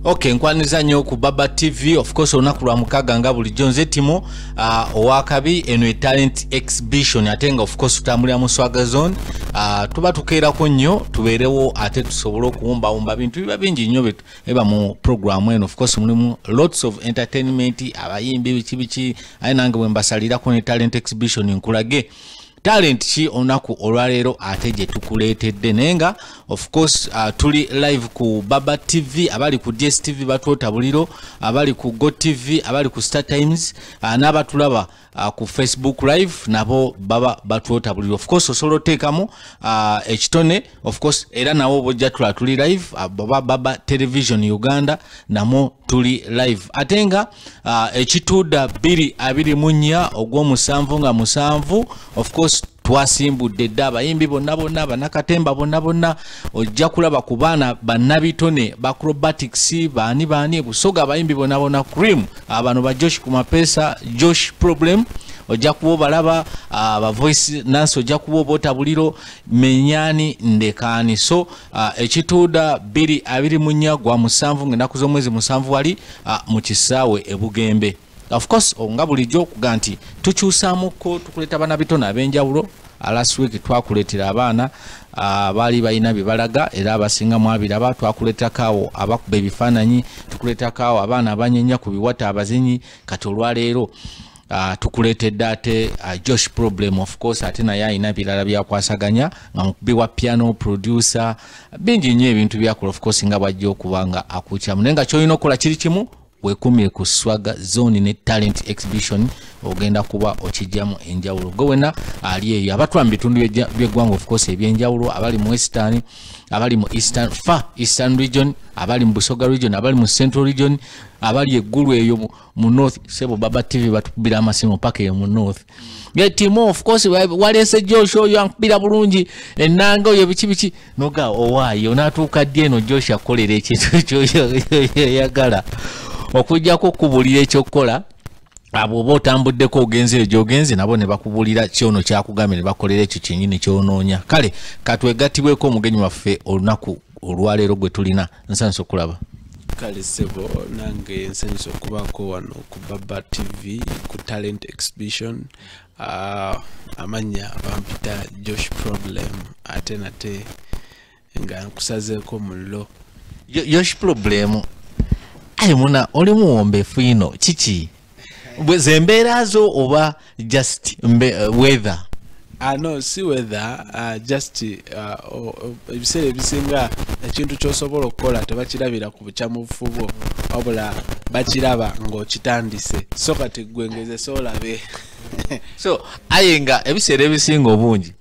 Okay, nkwaniza nnyo ku Baba TV. Of course olunaku lwa mukaga nga bulijjo nze Timo owakabi eno talent exhibition ate nga of course tutambulira mu Swaga Zone. Tuba tukeerako nnyo tubeerewo ate tusobole okuwumbawumba bintu biba bingi nnyo eba mu program eno. Of course mulimu lots of entertainment, abayimbi biki aye nange bwe mbasalirako ne talent exhibition nkulage talent ki onaku olwaleero ate gye tukuleetedde nenga of course tuli live ku Baba TV, abali ku DSTV batwota buliro, abali ku Go TV, abali ku Star Times, n'abatulaba ku Facebook live nabo baba batwota buliro. Of course osolo tekamu ekitone of course era nawo bojja tuli live Baba Television Uganda namo tuli live atenga ekituda 224 ogw'omusanvu nga musanvu of course twasimbudde dda abayimbi bonna banakatemba bonna ojja kulaba ku baana bannabitone ba acrobatics baani busoga abayimbi bonna cream abano ba Josh Kumapesa, Josh Problem ojja kubo balaba aba voice nanso ojja kubo botabuliro menyani ndekani. So ekituda 224 gwa musanvu ng'ennaku z'omwezi musanvu wali mu kisaawe e Bugembe. Of course nga bulijjo okuga nti tukyusaamuko tukuleta bannabitone ab'enjawulo. Last week twakuletera abaana bali balina bibalaga era abasinga mwabiraba, twakuletako awo abakuba ebifaananyi, tukuletako awo abaana abanyenya ku biwata abazinyi, kati olwaleero tukuletedde ate Josh Problem of course ate naye alina birala byakwasaganya nga mukubi wa piano producer bingi nnyo ebintu byakola of course nga bwajja okubanga akukyamu naye nga kyolina okukola kiri kimu wekumire ku Swaga Zone ne talent exhibition ogenda kuba okijjamu enjawulo gwe wena ali eyo abatwa mu bitundu by'eggwanga of course ebyenjawulo abali mu Western, abali mu Eastern region, abali mu Busoga region, abali mu Central region, abali eggulu eyo mu North. Sebo Baba TV batukubira amasimu paka eyo mu North. Timo of course walese Josh oyo ankubira bulungi ennanga oyo biki noga owaayo natuuka ddi eno Josh akolera ekintu kyo yagala okujjako kubulira ekyokukola abo botambuddeko ogenze gyogenze nabo ne bakubulira kyono kyakugambye ne bakolera ekyo kyennyini kyonoonya. Kale katwegattibweko omugenyi waffe olunaku olwaleero gwe tulina. Nsanyusa okulaba. Kale sebo nange nsanyusa okubaako wano ku Baba TV ku talent exhibition. Amanya bampita Josh Problem ate nate nga nkusazeeko mullo. Josh Problem ayi muna oli muwombeefu ino kiki bwe embeera zo oba just weather? No, si weather, just ebiseera ebisinga ekintu ky'osobola okukola tebakirabira ku bukyamufu bwo wabula bakiraba ng'okitandise so kati gwengeze soolabe. So aye nga ebiseera ebisinga obungi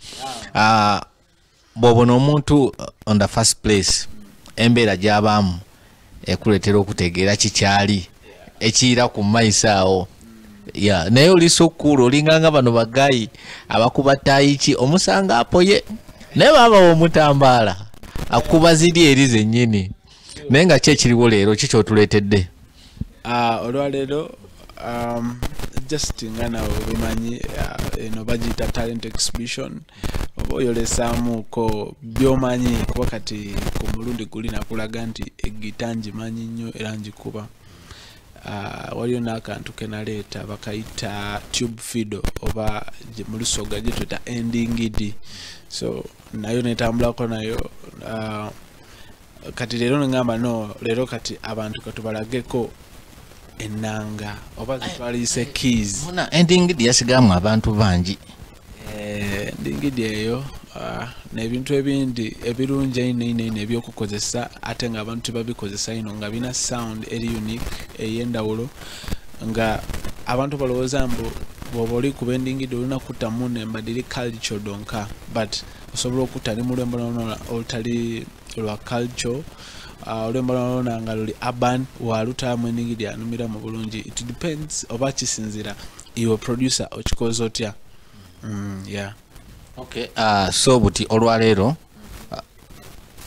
bw'obona omuntu on the first place embeera gy'abaamu ekuleetera okutegeera kikyali ekiyira ku maiso awo. Naye oli sokkuula olinganga bano bagayi abakuba tayiki omusanga apoye naye baba omutambaala akuba ziri eri zennyini. Naye nga kyekiriwo leero kikyotuleetedde? Olwaleero just nga nawe bimanyi eno bagiyita talent exhibition oba oyolesaamuuko byomanyi kuba kati ku mulundi guli nakulaga nti egita ngimanyi nnyo era ngikuba. Waliyo n'akantu kenaleeta bakayita tube fiddle oba mu Lusoga gye tuyita endingidi, so nayo netambulako nayo. Kati leero ngamba no leero kati abantu katubalageko ennanga oba zitwalise keys. Muna endingidi yasigamu abantu bangi. Endingidi eyo n'ebintu ebindi ebirungi ino ebyokukozesa ate nga abantu babikozesa ino nga bina sound eri unique ey'endawulo nga abantu balowooza mbu bw'oba oli kuba endingidi olina kuttamu nembadiri culture donka but osobola okutta limu lw'embalanola olutali lwa culture olw'embalanola nga luli urban walutaamu endingidi anumira mu bulungi. It depends oba kisinzira iwe producer okikoze otya. Yeah. Okay, so buti olwaleero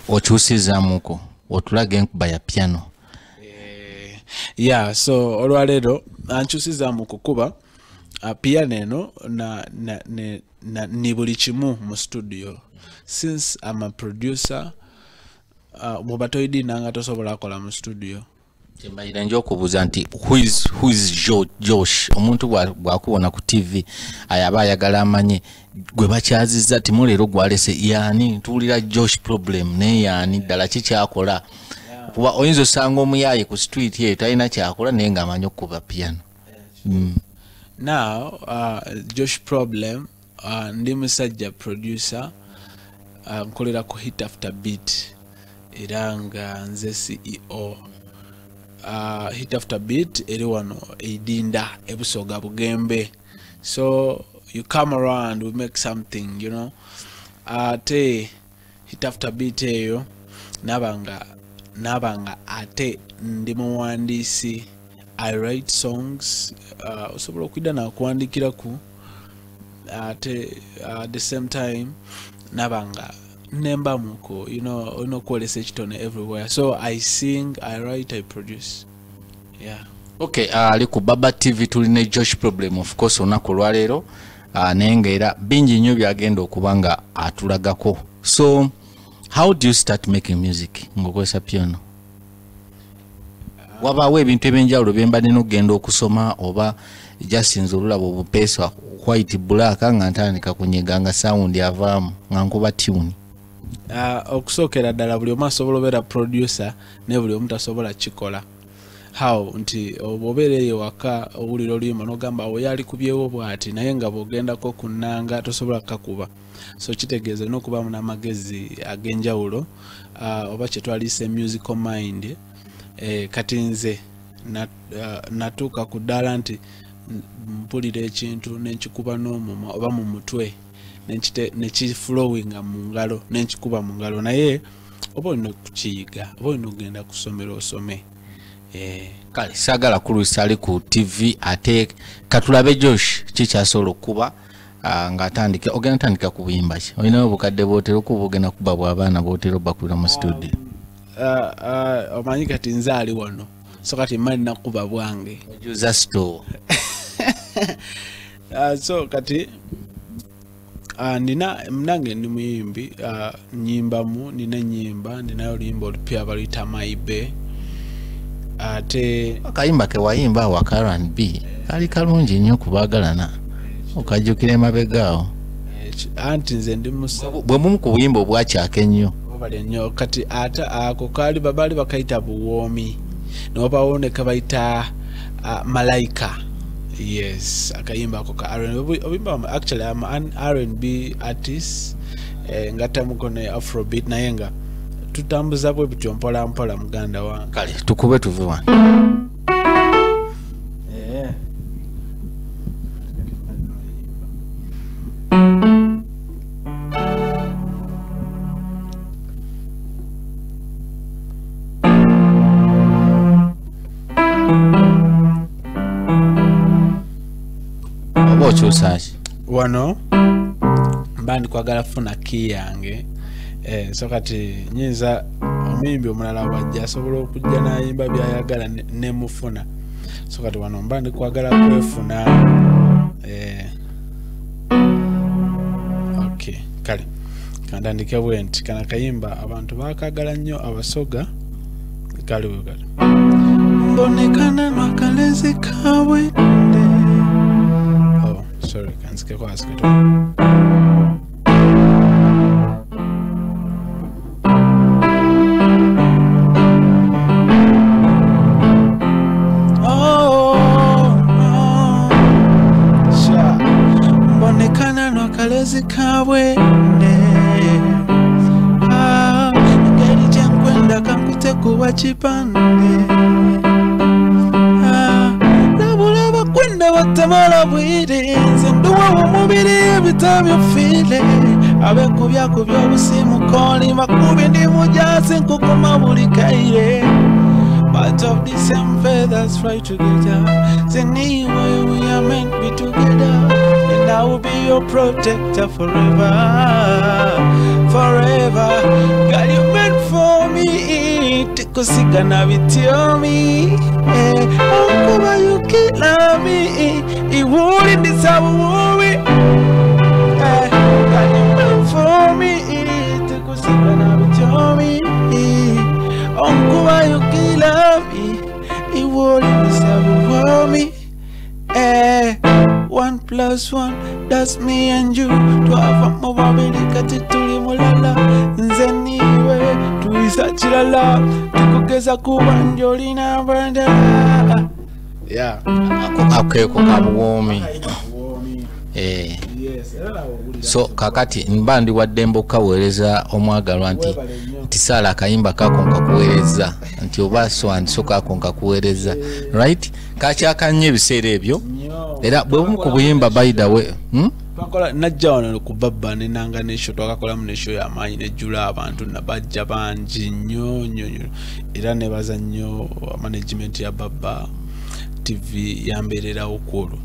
okyusizaamuko otulaga enkuba ya piano. Yeah, so olwaleero ankyusizaamuko kuba piano eno ni buli kimu mu studio. Since I'm a producer bw'oba toyidinanga tosobola kola mu studio Chembayira njo kubuza nti who is Josh omuntu bwakubona ku TV ayaba ayagala amanye gwe bakyazizza timulero gwalese yani tuulira Josh problem ne yani dala kikyakola kuba oyinza osanga omuyaye ku street ye talina kyakola naye nga amanyi okuba piano. Now Josh problem ndi musajja producer nkolera ku Hit After Beat era nga nze CEO. Hit After Beat eri wano Idinda ebusoga Bugembe. So you come around, we make something, you know. Ate Hit After Beat eyo nabanga ate ndi muwandiisi. I write songs osobola okwida na kuwandikira ku ate at the same time nabanga nemba muko, you know kwolesa ekitone everywhere. So I sing, I write, I produce. Yeah. Okay, ali ku Baba TV tuline Josh problem of course onako lwalero nenga era bingi nnyo byagenda okubanga atulagako. So how do you start making music ngokozesa piano? Wabawo ebintu ebyenjawulo byemba nina okugenda okusoma oba just nzulula bw'obupeesa white black nga ntandika kunyeganga sound yavaamu nga nkuba tune? Okusookera ddala buli omu asobola obeera producer ne buli omu tasobola kikola. How nti obeera eyo waka owulira oluyimba n'ogamba oyo alikubyewo bw'ati naye nga bw'ogendako ku nnanga tosobola kakuba. So kitegeeza olina okubaamu n'amagezi ag'enjawulo oba kye twaliyise musical mind. Kati nze natuuka ku ddaala nti mpulira ekintu nenkikuba n'omumwa oba mu mutwe nekiflowinga mu ngalo nenkikuba mu ngalo naye oba olina okukiyiga oba olina okugenda kusomera osome. Kale saagala kulusa ali ku TV ate katulabe Josh kikyasobola okuba ng'atandika ogenda atandika ku buyimba ki? Olinawo obukadde bw'otera okuba ogenda kuba bw'abaana bw'otera obakulira mu studio? Omanyi kati nze ali wano so kati mali nakuba bwange ojuza store. So kati nange ndi muyimbi nyimbamu nina nyimba ninayo oluyimba olupya baluyita Maibe ate akayimba ke wayimba awo aka R&B kali kalungi nnyo kubaagalana okajjukira emabegaawo anti nze ndi bwe mumu ku buyimba obwakyaka ennyo nnyo kati ate ako kali babali bakayita buwoomi nobawo ne kabayita Malaika. Yes, akayimba ako ka R&B. Actually I'm an R&B artist ngata mukone Afrobeat naye nga tutambuza bwe bityo mpola mpola muganda wa kale tukube tuve wano. Wano mbandi kwagala funa key yange so kati nyinza omuyimbi omulala wajja asobola okujja n'ayimba byayagala ne mufuna so kati wano mbandi kwagala kwefuna okay kale kandandike bwe nti kana kayimba abantu bakagala nnyo abasoga kale we kale mbonekana n'akalezi kawe. Sorry, can't skip us. Bonekana no kalezi kawe ngeri jenkwenda kankute kuwa chipande batamala bwire nze nduwa omubiri ebitabyo file abekubya kubya obusimu koli makubi ndi mujasi nkukuma buli kaire but of the same feathers fly together anyway we are meant to be together and I will be your protector forever forever. God, you meant for me tikusika na bityomi okuba you kill me iwuli ndisabuwi God, you meant for me tikusika na bityomi okuba you kill me plus 1, that's me and you. Twava mu babiri kati tuli mulala, nze niwe tuyisa kirala, tukugeza kuba njolina bandala. Yeah. Akeeko kabuwoomi. So kakati mba ndi wadde mbokaweereza omwagalwa nti Saala akayimba kako nkakuweereza nti oba so kako nkakuweereza right kakyakanye ebiseera ebyo era bwe bumu ku buyimba by the way twakola najja wano ku Babba nenanga nesho twakakolamu nesho y'amaanyi nejjula abantu nabajja bangi nnyo era nebaza nnyo management ya Babba TV yambeererawo kwolwo.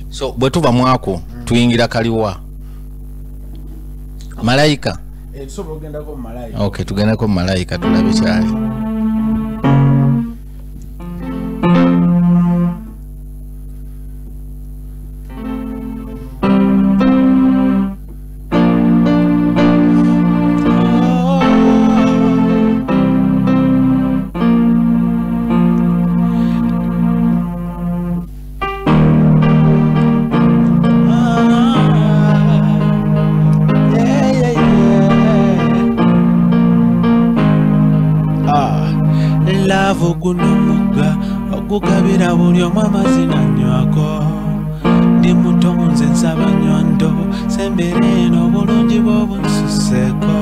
So bwe tuva mwako tuyingira kaliwa Malayika. Okay, tugendako Malayika tulabe kyali. Gunomuga ogugabira buli omu amazina nywako ndi muto nze nsaba nyondo sembere eno obulungi bw'obunsuseeko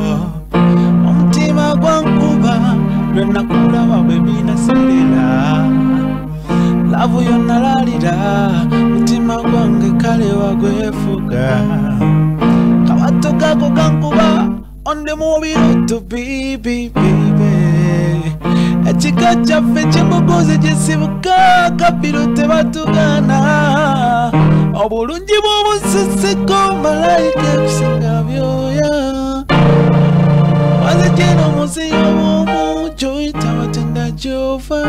omutima gwankuba lwe nakulaba bwe binaserera lavu yonna lalira mutima gwange kale wagwefuga kawato kako gankuba onde mubiruto bibi Chika chafe chimugoze jesibuka kapiru tebatugana obulungi bw'obuseseko Malayika kusinga byoya wazijeno munsi y'obwomuco itabatenda Jehova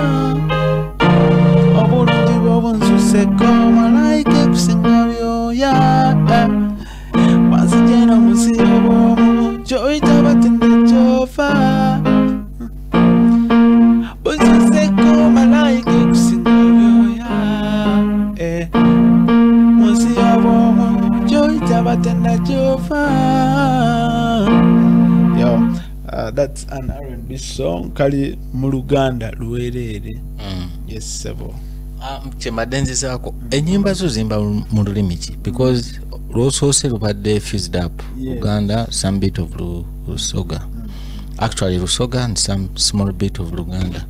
obulungi bw'obunsuseko Malayika kusinga byoya wazijeno munsi y'obwomuco itabatenda Jehova That's an R&B song kali mu Luganda luwerere. Yes sebo. Chemadenzi zako enyimba zo zimba mu lulimi ki because lwosose lubadde fused up Luganda, some bit of Lusoga. Actually Lusoga and some small bit of Luganda.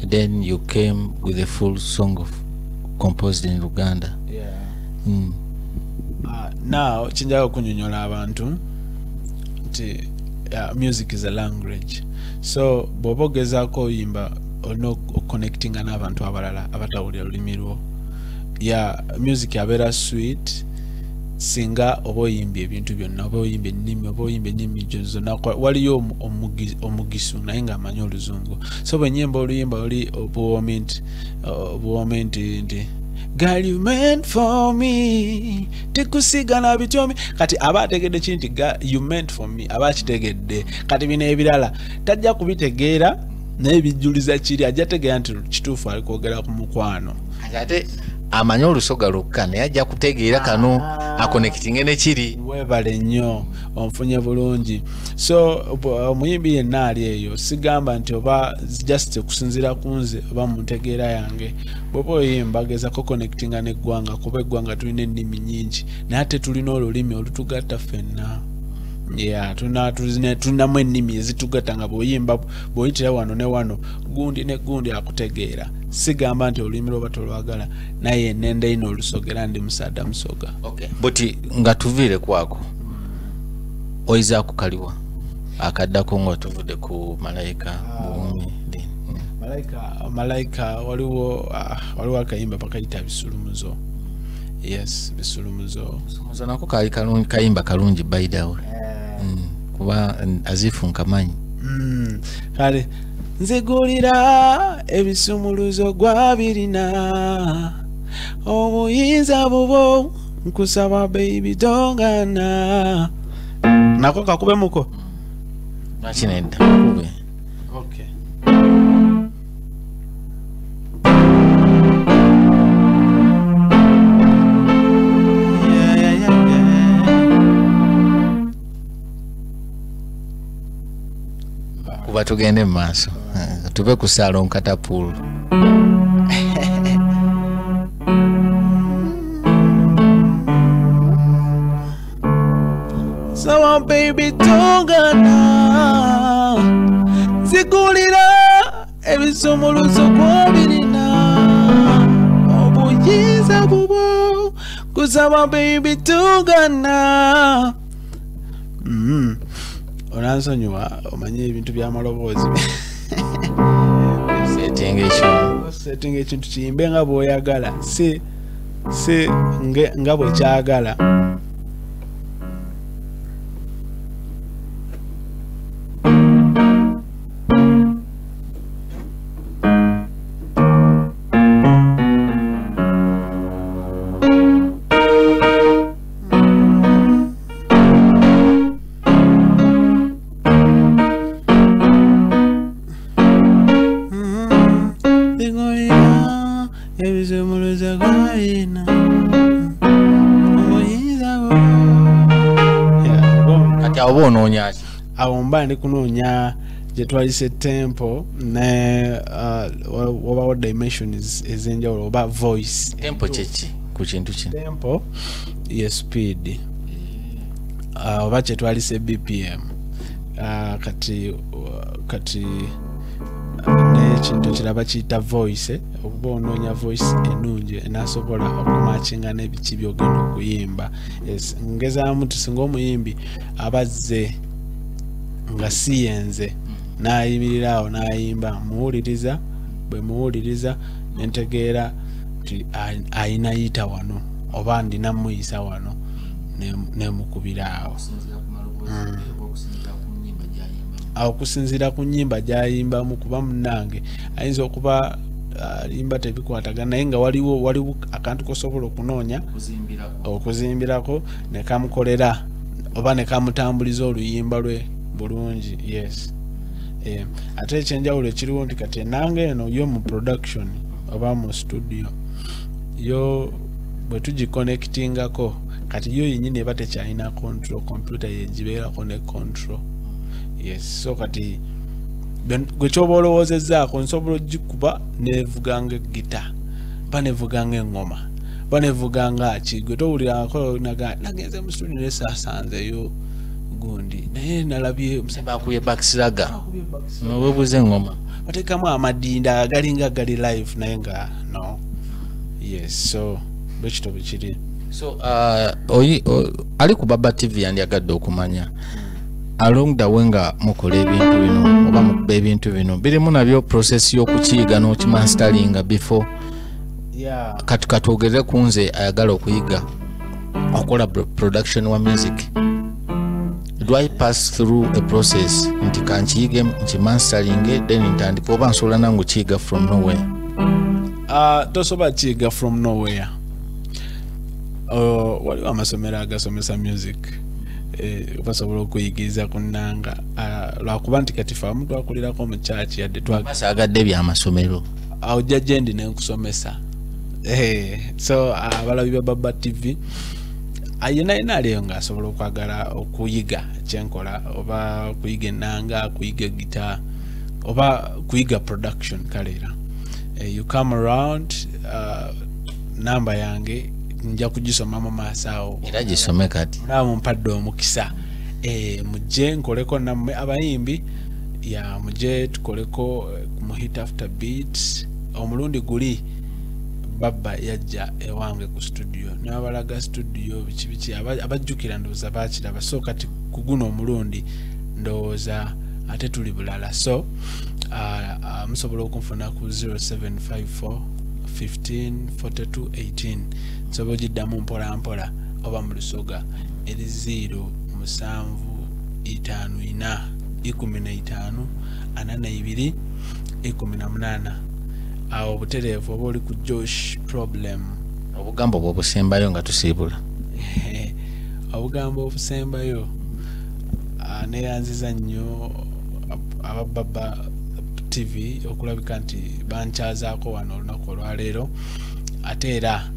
Then you came with a full song of composed in Luganda. Now chinjaga kunyonyola abantu nti music is a language. So bw'obogezaako oyimba olina connectinga n'abantu abalala abatawulira lulimi lwo. Music abeera sweet singa oba oyimbye ebintu byonna, oba oyimbye ennimi, oba oyimbye ennimi zonna, waliyo omugisu naye ng'amanyi Oluzungu. So bw'ennyimba oluyimba oli obuwomi nti Girl, you meant for me. Tekusigana bitomi. Kati aba ategedde kinti you meant for me. Aba kitegedde. Kati bino ebirala tajja kubitegeera n'ebijuliza kiri ajja tegeera nti kituufu ali kwogera ku mukwano. Ate amanyi Olusoga lukka naye ajja kutegeera kano akonekitinge ne kiri. Weebale nnyo onfunye bulungi. So omuyimbi yenna ali eyo sigamba nti oba just kusinzira kunze oba muntegeera yange bw'oba oyimba gezaako connectinga n'eggwanga kuba eggwanga tulina ennimi nnyingi naye ate tulina olulimi olutugatta ffenna. Tulinamu ennimi ezitugatta nga bw'oyimba bw'oyitira wano ne wano gundi ne gundi akutegeera. Sigamba nti olulimi lwoba tolwagala naye nende ino Olusogera ndi Musaada Musoga. Buti nga tuviire kwako oyizaako kaliwa akaddako nga tuvudde ku Malayika buwumi. Malayika waliwo akayimba pakayita Bisulumuzo. Yes, Bisulumuzo nako kali kayimba kalungi by the way. Kuba azifu nkamanyi. Kale nzigulira ebisumuluzo gwabirina obuyinza bubo nkusaba baby tongana nako kakube muko nakinedda kube. Okay. tugende mu maaso tuve ku Salon Katapulu. Sawa baby tongana zikulira ebisumuluzo kwabirina obuyiza bubo kusaba baby tongana onansonyiwa omanye ebintu by'amaloboozi setting ekintu kiyimbe nga bw'oyagala si nga bwe kyagala. Awo mba ndi kunoonya gye twalise tempo ne obawo dimensions ez'enjawulo oba voice. Tempo kyeki ku kintu kino? Tempo ye speed oba kye twalise BPM kati n'ekintu kiraba kiyita voice okuba onoonya voice ennungi enasobola okumakinga n'ebiki by'ogenda okuyimba. Ngezaamu nti singa omuyimbi abazze nga siyenze n'ayimirira awo n'ayimba muwuliriza bwe muwuliriza nentegeera nti ayina yita wano oba ndina muyisa wano nemukubira awo okusinziira ku nnyimba gy'ayimbamu kuba munnange ayinza okuba alimba tebikwatagana naye nga waliwo akantu kosobola okunoonya okuzimbirako ne kamukolera oba ne kamutambuliza oluyimba lwe bulungi. Yes. Ate ekyenjawulo ekiriwo nti kati enanga eno yo mu production oba mu studio yo bwe tugiconnectingako kati yo yennyini eba tekyalina control, computer yegibeerako ne control. Yes. So kati gwe kyoba olowoozezaako nsobola ogikuba nevuganga gita ba nevuganga engoma ba nevuganga ki gwe towulirako nagenze mu studio nesaasanzeyo gundi naye nalabye bakuye backsraga nowebuze engoma batekamu amadinda agalinga gali live naye nga no. Yes. So bekito bikiri. So ali ku Baba TV yandiagadde okumanya along the way nga mukola ebintu bino oba mukuba ebintu bino birimu nabyo process y'okukiyiga n'okimasteringa before kati katwogere ku nze ayagala okuyiga okola production wa music. Do I pass through a process nti kankiyige nkimastering then ntandika oba nsobola nangu kiyiga from nowhere? Tosobola kiyiga from nowhere. Waliwo amasomero agasomesa music basobola okuyigiriza ku nnanga lwakuba nti kati fe abamu twakulirako mu church yadde twasaagadde byamasomero awo jjajja ndi nenkusomesa. So abalabi ba Baba TV ayina aliyo ng'asobola okwagala okuyiga kyenkola oba kuyiga ennanga kuyiga gita oba kuyiga production kaleera you come around namba yange nja kugisoma mu maaso awo era gisome kati nabo mpadde omukisa mujje nkoleko nammwe abayimbi ya mujje tukoleko mu hit after beat omulundi guli Baba yajja ewange ku studio n'abalaga studio biki abajjukira ndowooza baakiraba so kati kuguno omulundi ndowooza ate tuli bulala. So musobola okunfuna ku 0754 15 42 18 sobola ogiddamu mpola mpola oba mu lusoga eri 0 7 5 4 15 42 18 awo butereevu oba oli ku Josh Problem obugambo bw'obusembayo nga tusiibula obugambo obusembayo neyanziza nnyo aba Baba TV okulabika nti bankyazaako wano olunaku olwaleero ate era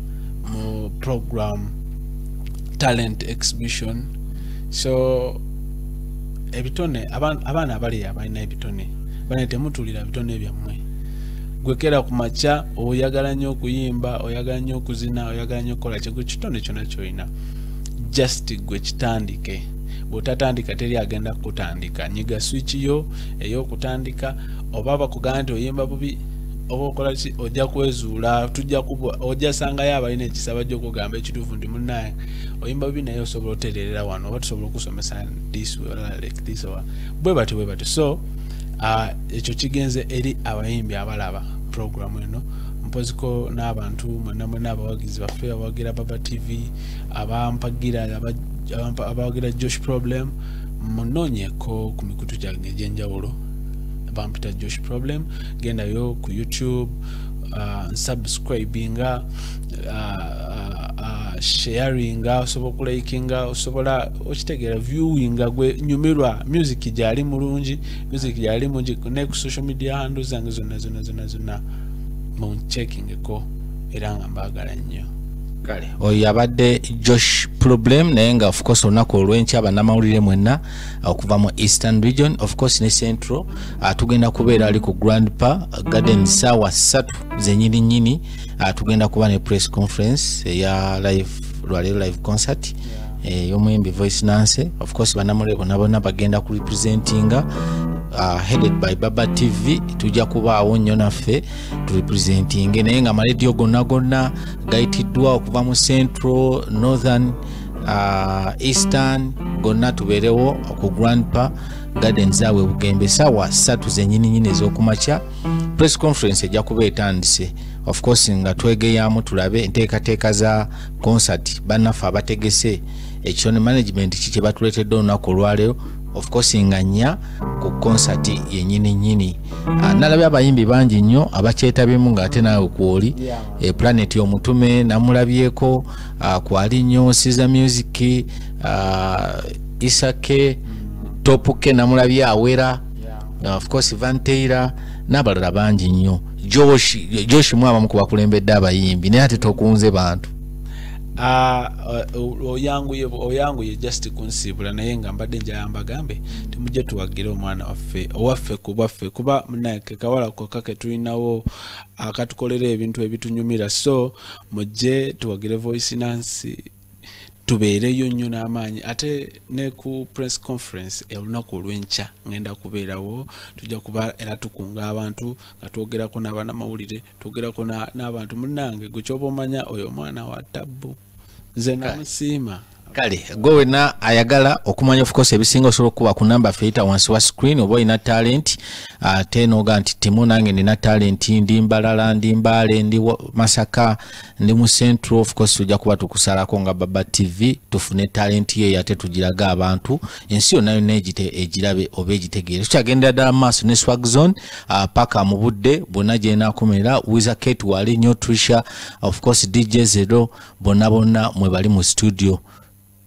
mu program talent exhibition. So ebitone abaana abali abalina ebitone bane temutulira bitone byammwe gwekera ku macha oyagala nnyo okuyimba oyagala nnyo okuzina oyagala nnyo okukola kye kitone kyonna kyolina just gwe kitandike bw'otatandika teri agenda kutandika nyiga switch yo ey'okutandika oba bakugamba nti oyimba bubi oba okola ki ojja kwezuula tujja kubwa ojja sangayo abalina ekisa bajja okugamba ekituufu nti munnaye oyimba bubi naye osobola otererera wano oba tusobola okusomesa this like this bwe bati so ekyo kigenze eri abayimbi abalaba programu eno mpoziko n'abantu mwenna abawagizi baffe abawagira Baba TV abawagira Josh Problem munoonyeko ku mikutu gyange egy'enjawulo bampita Josh Problem gendayo ku YouTube subscribinga sharinga osobola okulikinga osobola okitegeera viewinga gwe nyumirwa music gyali mulungi ne ku social media handles zange zonna munchecking ko era nga mbagala nnyo kale oyo abadde Josh Problem naye nga of course olunaku olw'enkya bannamawulire mwenna okuva mu Eastern Region of course ne Central tugenda kubeera ali ku Grandpa Garden sawa 3 zenyini tugenda kuba ne press conference ya live concert y'omuyimbi Voice Nancy of course bannamawulire bonna bagenda ku representinga headed by Baba TV tujja kuba awo nnyo naffe tu representing naye nga amaradio gonna gaitiddwa okuva mu Central Northern Eastern gonna tubeerewo ku Grandpa Garden zaawe Bugembe sawa 3 zenyini ez'okumakya press conference ejja kuba etandise of course nga twegeyamu tulabe enteekateeka za concert bannaffe abategese ekyo management kiki batuleetedde olunaku olwaleero of course nganya ku concert yenyini nalabye abayimbi bangi nnyo abakyetabyemu ng'ate naawe kwoli Planet y'omutume namulabyeko kwali nnyo Caesar Music Isake Topuke namulabye awera of course Vanteira n'abalala bangi nnyo Josh mwaba mu kubakulembedde abayimbi naye ate tokunze bantu oyanguye just kunsibula naye nga mbadde njayamba gambe timujje tuwagire omwana waffe kuba munaye kawala kokka ke tulinawo akatukolera ebintu ebitunyumira so mujje tuwagire Voice Nancy tubeereyo nnyo n'amaanyi ate ne ku press conference olunaku olw'enkya ngenda kubeerawo tujja kuba era tukunga abantu nga twogerako n'abannamawulire twogerako n'abantu munnange gwe kyoba omanya oyo omwana wa Tabbu nze namusiima kale gwe wena ayagala okumanya of course ebisinga osobola okuba ku namba feita wansi wa screen oba ina talent tenoga nti timu nange nina talent ndi Mbalala ndi Mbale ndi Masaka ndi mu Central of course tujja kuba tukusalako nga Baba TV tufune talent ye yate tugiraga abantu ensi yonna egirabe oba egitegeere tukyagendera ddala maaso ne Swag Zone paka mu budde bonna gye naakomerera Wiza Kate wali nnyo Trisha of course DJ Zero bonna mwe bali mu studio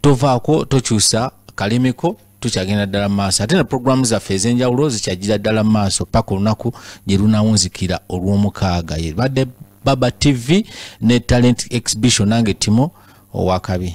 tovaako tokyusa kalimiko tukyagenda ddala maaso ate ne programu zaffe ez'enjawulo zikyagira ddala maaso paka olunaku gye lunawunzikira olw'omukaaga ye badde Baba TV ne Talent Exhibition nange Timo Owakabi.